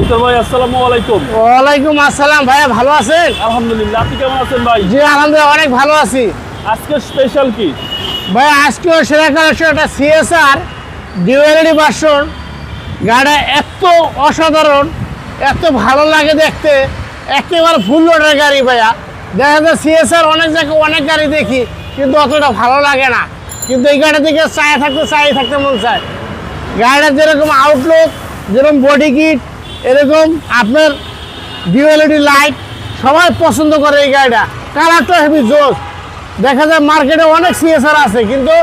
কবুতর ভাই আসসালামু আলাইকুম। ওয়ালাইকুম আসসালাম ভাইয়া, ভালো আছেন? আলহামদুলিল্লাহ, আপনি কেমন আছেন ভাই? জি আলহামদুলিল্লাহ অনেক ভালো আছি আজকে স্পেশাল কি ভাই। আজকেও সেরা কালেকশন একটা সিএসআর ডিউএলডি ভার্সন। গাড়িটা এত অসাধারণ, এত ভালো লাগে দেখতে, একেবারে ফুল লোডের গাড়ি ভাইয়া। দেখা যায় সিএসআর অনেক জায়গায় অনেক গাড়ি দেখি কিন্তু অতটা ভালো লাগে না, কিন্তু এই গাড়ি থেকে চায়ে থাকতে মন চায়। গাড়িটার যেরকম আউটলুক, যেরকম বডি কিট, এরকম আপনার ডিউএলডি লাইট সবাই পছন্দ করে এই গাড়িটা। কালারটা হেভি জোস। দেখা যায় মার্কেটে অনেক সিএসআর আছে কিন্তু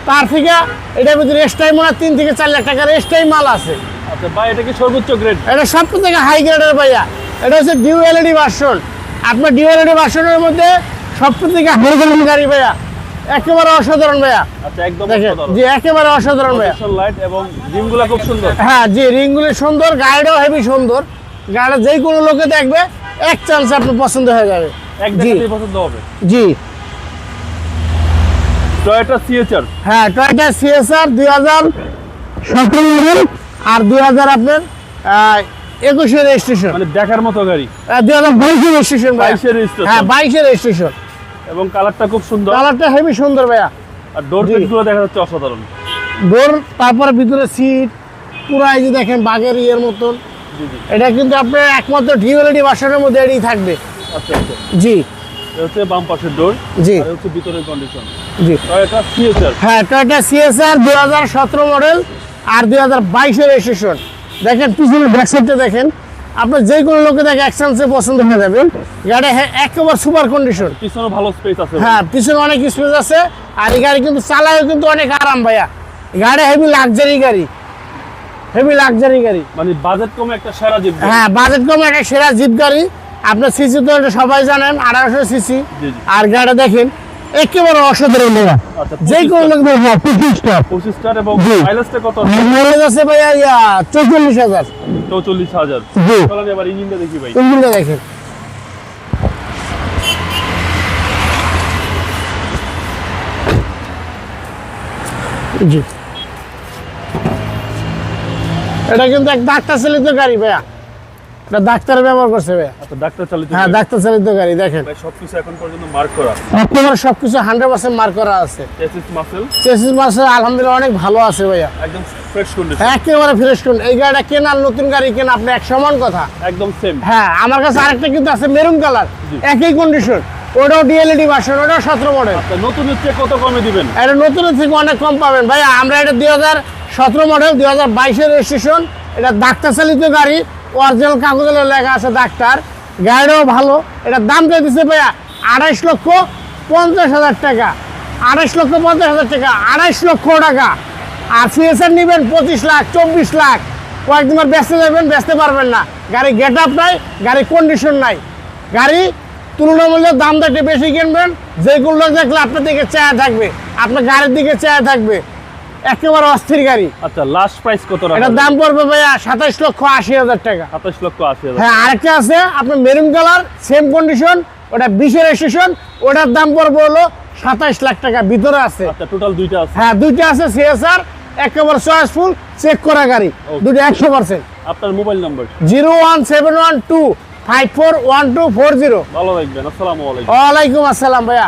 তার থেকে এটার ভিতরে এক্সট্রাই মনে হয় 3 থেকে 4 লাখ টাকার এক্সট্রাই মাল আছে। আচ্ছা ভাই, এটা কি সর্বোচ্চ গ্রেড? এটা সব থেকে হাই গ্রেডের ভাইয়া। এটা হচ্ছে ডিউএলডি ভার্সন। আপনার ডিউএলডি ভার্সনের মধ্যে সব থেকে হাই গ্রেডের গাড়ি ভাইয়া, একেবারে অসাধারণ ভাইয়া। আচ্ছা, একদম দেখেন অসাধারণ। জি, একেবারে অসাধারণ ভাইয়া। লাইট এবং রিমগুলো খুব সুন্দর। হ্যাঁ জি, রিংগুলি সুন্দর, গাড়িটাও হেভি সুন্দর। গাড়িটা যে কোনো লোকে দেখবে এক চান্স আপনার পছন্দ হয়ে যাবে। এক দেখাতেই পছন্দ হবে। জি টয়োটা সিএচআর। হ্যাঁ, টয়োটা সিএসআর 2017 মডেল আর 2000 আপনার 21 রেজিস্ট্রেশন, মানে দেখার মতো গাড়ি। 2022 রেজিস্ট্রেশন ভাই। 22 রেজিস্ট্রেশন। হ্যাঁ 22 রেজিস্ট্রেশন। এবং কালারটা খুব সুন্দর। কালারটা হেভি সুন্দর ভাইয়া। আর ডোর প্যাডগুলো দেখা যাচ্ছে অসাধারণ। ডোর, তারপরে ভিতরে সিট পুরো এই যে দেখেন বাগের ইয়ের মতন। জি জি। এটা কিন্তু আপনার একমাত্র ডিউএলডি ভার্সনের মধ্যে এটাই থাকবে। আচ্ছা আচ্ছা, জি এটা হচ্ছে বাম পাশের ডোর। জি আর হচ্ছে ভিতরের কন্ডিশন। জি। টয়োটা সিএচআর। হ্যাঁ, টয়োটা সিএসআর 2017 মডেল আর 2022 রেজিস্ট্রেশন। দেখেন পিছনে ব্যাক সাইডটা দেখেন, আপনার যে কোনো লোকে দেখে এক্সচেঞ্জে পছন্দ হয়ে যাবে। গাড়ি একেবারে সুপার কন্ডিশন। পিছনে ভালো স্পেস আছে। হ্যাঁ, পিছনে অনেক স্পেস আছে। আর এই গাড়ি কিন্তু চালায়ও কিন্তু অনেক আরাম ভাইয়া। গাড়ি হেভি লাক্সারি গাড়ি, হেভি লাক্সারি গাড়ি। মানে বাজেট কমে একটা সেরা জিপ। হ্যাঁ, বাজেট কম একটা সেরা জিপ গাড়ি। আপনার সিসি তো এটা সবাই জানেন, 1800 সিসি। জি জি। আর গাড়িটা দেখেন একেবারে অসাধারণ ভাইয়া। আচ্ছা, যে কোনো লোক দেখবে 25 স্টার। 25 স্টার। এবং জি। মাইলেজটা কত? মাইলেজ আছে ভাইয়া 44,000। 44,000। জি। চলেন এবার ইঞ্জিনটা দেখি ভাই। ইঞ্জিনটা দেখেন। জি, এটা কিন্তু এক ডাক্তার চালিত গাড়ি ভাইয়া। এটা ডাক্তার ব্যবহার করছে ভাইয়া। আচ্ছা, ডাক্তার চালিত। হ্যাঁ, ডাক্তার চালিত গাড়ি। দেখেন ভাই সবকিছু এখন পর্যন্ত মার্ক করা। একেবারে সবকিছু 100% মার্ক করা আছে। চেসিস মাসেল চেসিস মাসেল আলহামদুলিল্লাহ অনেক ভালো আছে ভাইয়া, একদম ফ্রেশ কন্ডিশন। একেবারে ফ্রেশ কোন। এই গাড়িটা কেনা আর নতুন গাড়ি কেনা আপনি এক সমান কথা। একদম সেম। হ্যাঁ, আমার কাছে আরেকটা কিন্তু আছে মেরুন কালার, জি। একই কন্ডিশন। ওটাও ডিএলইডি ভার্সন, ওটাও 17 মডেল। আচ্ছা, নতুন হচ্ছে কত কমে দিবেন? এটা নতুনের থেকে অনেক কম পাবেন ভাই। আমরা এটা 2017 মডেল, 2022 রেজিস্ট্রেশন। এটা ডাক্তার চালিত গাড়ি, অরিজিনাল কাগজে লেখা আছে ডাক্তার। গাড়িটাও ভালো। এটার দাম দিতেছে ভাইয়া 28,50,000 টাকা। 28,50,000 টাকা, 28 লক্ষ টাকা। আর সিএসআর নেবেন 25 লাখ, 24 লাখ। কয়েকদিন বেচতে যাবেন, বেচতে পারবেন না। গাড়ি গেট আপ নাই, গাড়ি কন্ডিশন নাই। গাড়ি তুলনামূলক দাম একটু বেশি কিনবেন, যেগুলো লোক দেখলে আপনার দিকে চেয়ে থাকবে, আপনার গাড়ির দিকে চেয়ে থাকবে। একেবারে অস্থির গাড়ি। আচ্ছা, লাস্ট প্রাইস কত রাখা? এটার দাম পড়বে ভাইয়া 27,80,000 টাকা। 27,80,000। হ্যাঁ, আরেকটা আছে আপনার মেরুন কালার, সেম কন্ডিশন, ওটা 20 রেজিস্ট্রেশন। ওটার দাম পড়বে হলো 27 লাখ টাকা। ভিতরে আছে। আচ্ছা, টোটাল দুইটা আছে। হ্যাঁ, দুইটা আছে সিএসআর, একেবারে চয়েসফুল, চেক করা গাড়ি, দুটো 100%। আপনার মোবাইল নাম্বার? 01712541240। ভালো থাকবেন। আসসালামু আলাইকুম। ওয়ালাইকুম আসসালাম ভাইয়া।